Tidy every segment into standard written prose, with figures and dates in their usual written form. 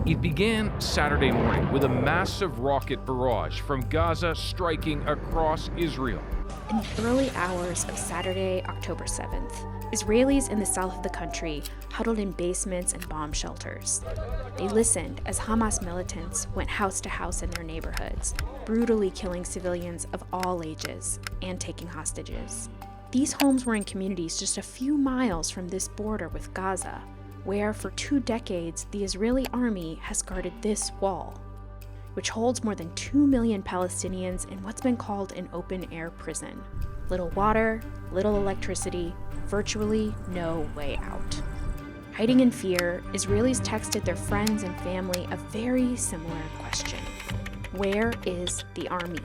It began Saturday morning with a massive rocket barrage from Gaza striking across Israel. In the early hours of Saturday, October 7th, Israelis in the south of the country huddled in basements and bomb shelters. They listened as Hamas militants went house to house in their neighborhoods, brutally killing civilians of all ages and taking hostages. These homes were in communities just a few miles from this border with Gaza, where for 2 decades the Israeli army has guarded this wall, which holds more than 2 million Palestinians in what's been called an open-air prison. Little water, little electricity, virtually no way out. Hiding in fear, Israelis texted their friends and family a very similar question. Where is the army?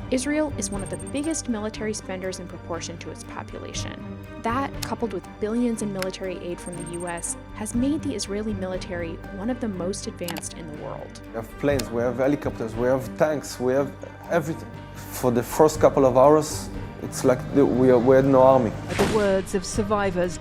Israel is one of the biggest military spenders in proportion to its population. That, coupled with billions in military aid from the US, has made the Israeli military one of the most advanced in the world. We have planes, we have helicopters, we have tanks, we have everything. For the first couple of hours, it's like we had no army. The words of survivors.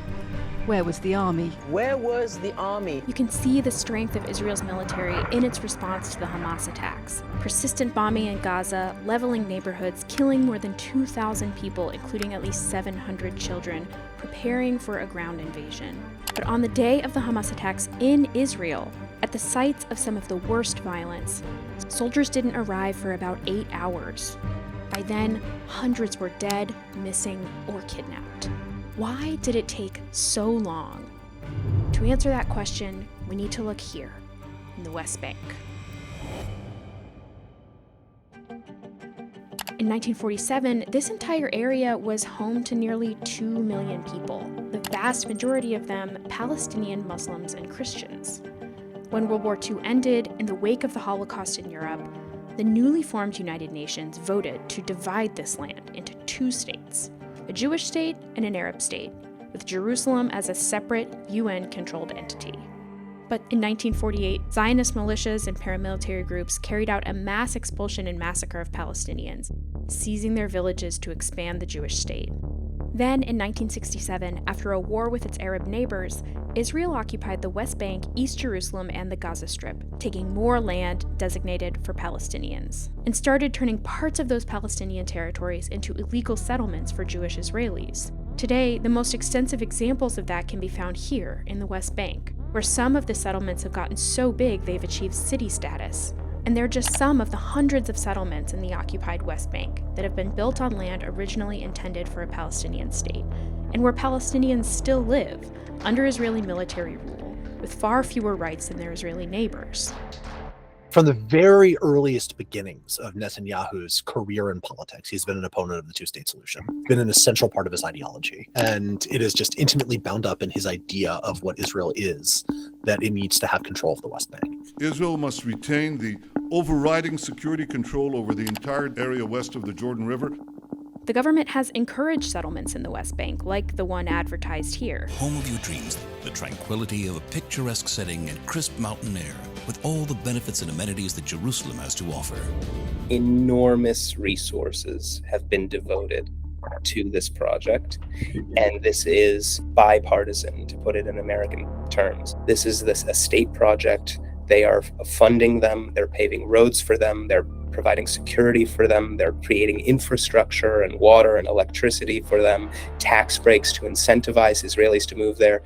Where was the army? Where was the army? You can see the strength of Israel's military in its response to the Hamas attacks. Persistent bombing in Gaza, leveling neighborhoods, killing more than 2,000 people, including at least 700 children, preparing for a ground invasion. But on the day of the Hamas attacks in Israel, at the sites of some of the worst violence, soldiers didn't arrive for about 8 hours. By then, hundreds were dead, missing, or kidnapped. Why did it take so long? To answer that question, we need to look here, in the West Bank. In 1947, this entire area was home to nearly 2 million people, the vast majority of them Palestinian Muslims and Christians. When World War II ended, in the wake of the Holocaust in Europe, the newly formed United Nations voted to divide this land into 2 states. A Jewish state and an Arab state, with Jerusalem as a separate UN-controlled entity. But in 1948, Zionist militias and paramilitary groups carried out a mass expulsion and massacre of Palestinians, seizing their villages to expand the Jewish state. Then, in 1967, after a war with its Arab neighbors, Israel occupied the West Bank, East Jerusalem, and the Gaza Strip, taking more land designated for Palestinians, and started turning parts of those Palestinian territories into illegal settlements for Jewish Israelis. Today, the most extensive examples of that can be found here in the West Bank, where some of the settlements have gotten so big they've achieved city status. And they're just some of the hundreds of settlements in the occupied West Bank that have been built on land originally intended for a Palestinian state, and where Palestinians still live under Israeli military rule, with far fewer rights than their Israeli neighbors. From the very earliest beginnings of Netanyahu's career in politics, he's been an opponent of the two-state solution, been an essential part of his ideology. And it is just intimately bound up in his idea of what Israel is, that it needs to have control of the West Bank. Israel must retain the overriding security control over the entire area west of the Jordan River. The government has encouraged settlements in the West Bank, like the one advertised here. Home of your dreams, the tranquility of a picturesque setting and crisp mountain air, with all the benefits and amenities that Jerusalem has to offer. Enormous resources have been devoted to this project, and this is bipartisan, to put it in American terms. This is a state project. They are funding them, they're paving roads for them, they're providing security for them, they're creating infrastructure and water and electricity for them, tax breaks to incentivize Israelis to move there.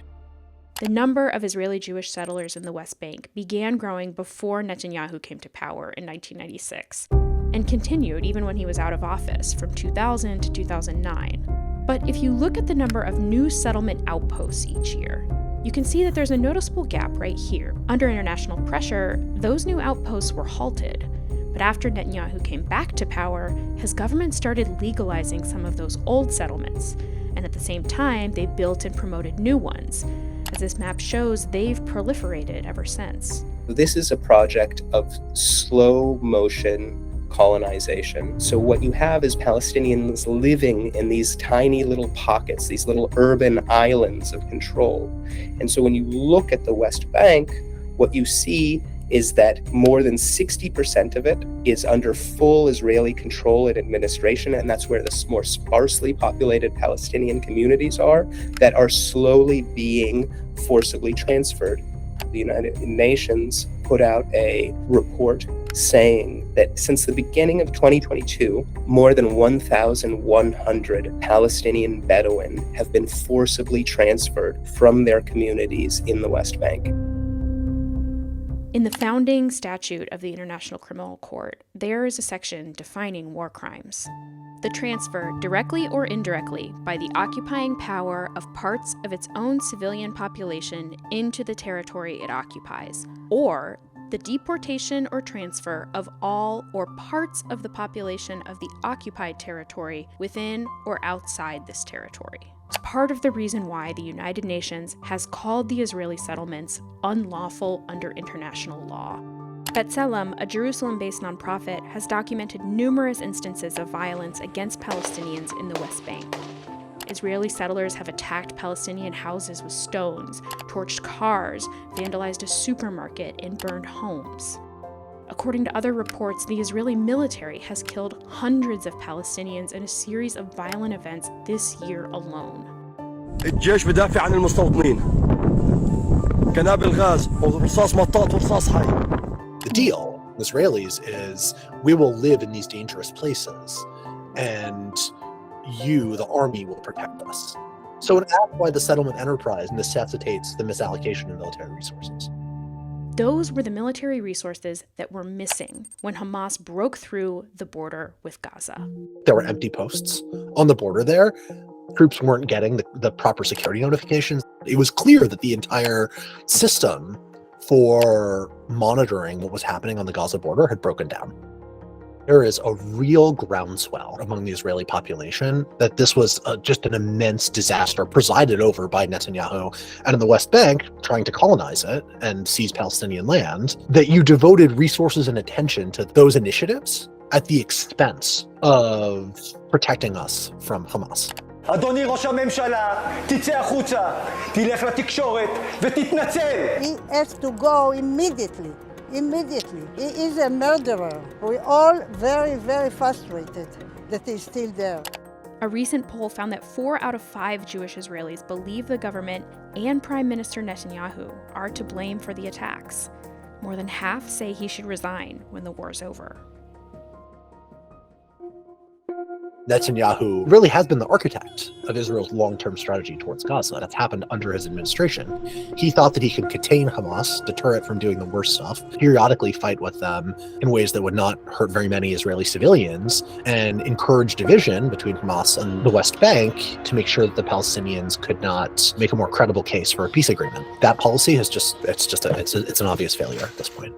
The number of Israeli Jewish settlers in the West Bank began growing before Netanyahu came to power in 1996, and continued even when he was out of office from 2000 to 2009. But if you look at the number of new settlement outposts each year, you can see that there's a noticeable gap right here. Under international pressure, those new outposts were halted. But after Netanyahu came back to power, his government started legalizing some of those old settlements. And at the same time, they built and promoted new ones. As this map shows, they've proliferated ever since. This is a project of slow motion colonization. So what you have is Palestinians living in these tiny little pockets, these little urban islands of control. And so when you look at the West Bank, what you see is that more than 60% of it is under full Israeli control and administration, and that's where the more sparsely populated Palestinian communities are that are slowly being forcibly transferred. The United Nations put out a report saying that since the beginning of 2022, more than 1,100 Palestinian Bedouin have been forcibly transferred from their communities in the West Bank. In the founding statute of the International Criminal Court, there is a section defining war crimes. The transfer, directly or indirectly, by the occupying power of parts of its own civilian population into the territory it occupies, or the deportation or transfer of all or parts of the population of the occupied territory within or outside this territory. It's part of the reason why the United Nations has called the Israeli settlements unlawful under international law. B'Tselem, a Jerusalem-based nonprofit, has documented numerous instances of violence against Palestinians in the West Bank. Israeli settlers have attacked Palestinian houses with stones, torched cars, vandalized a supermarket, and burned homes. According to other reports, the Israeli military has killed hundreds of Palestinians in a series of violent events this year alone. الجيش بدافع عن المستوطنين. قنابل غاز ورصاص مطاط ورصاص حي. The deal with Israelis is we will live in these dangerous places, and you, the army, will protect us. So an act by the settlement enterprise necessitates the misallocation of military resources. Those were the military resources that were missing when Hamas broke through the border with Gaza. There were empty posts on the border there. Troops weren't getting the proper security notifications. It was clear that the entire system for monitoring what was happening on the Gaza border had broken down. There is a real groundswell among the Israeli population that this was just an immense disaster presided over by Netanyahu and in the West Bank, trying to colonize it and seize Palestinian land, that you devoted resources and attention to those initiatives at the expense of protecting us from Hamas. אדוני ראש הממשלה, תצא החוצה, תלך לתקשורת ותתנצל. He has to go immediately. Immediately. He is a murderer. We're all very, very frustrated that he's still there. A recent poll found that 4 out of 5 Jewish Israelis believe the government and Prime Minister Netanyahu are to blame for the attacks. More than half say he should resign when the war's over. Netanyahu really has been the architect of Israel's long-term strategy towards Gaza. That's happened under his administration. He thought that he could contain Hamas, deter it from doing the worst stuff, periodically fight with them in ways that would not hurt very many Israeli civilians, and encourage division between Hamas and the West Bank to make sure that the Palestinians could not make a more credible case for a peace agreement. That policy has it's an obvious failure at this point.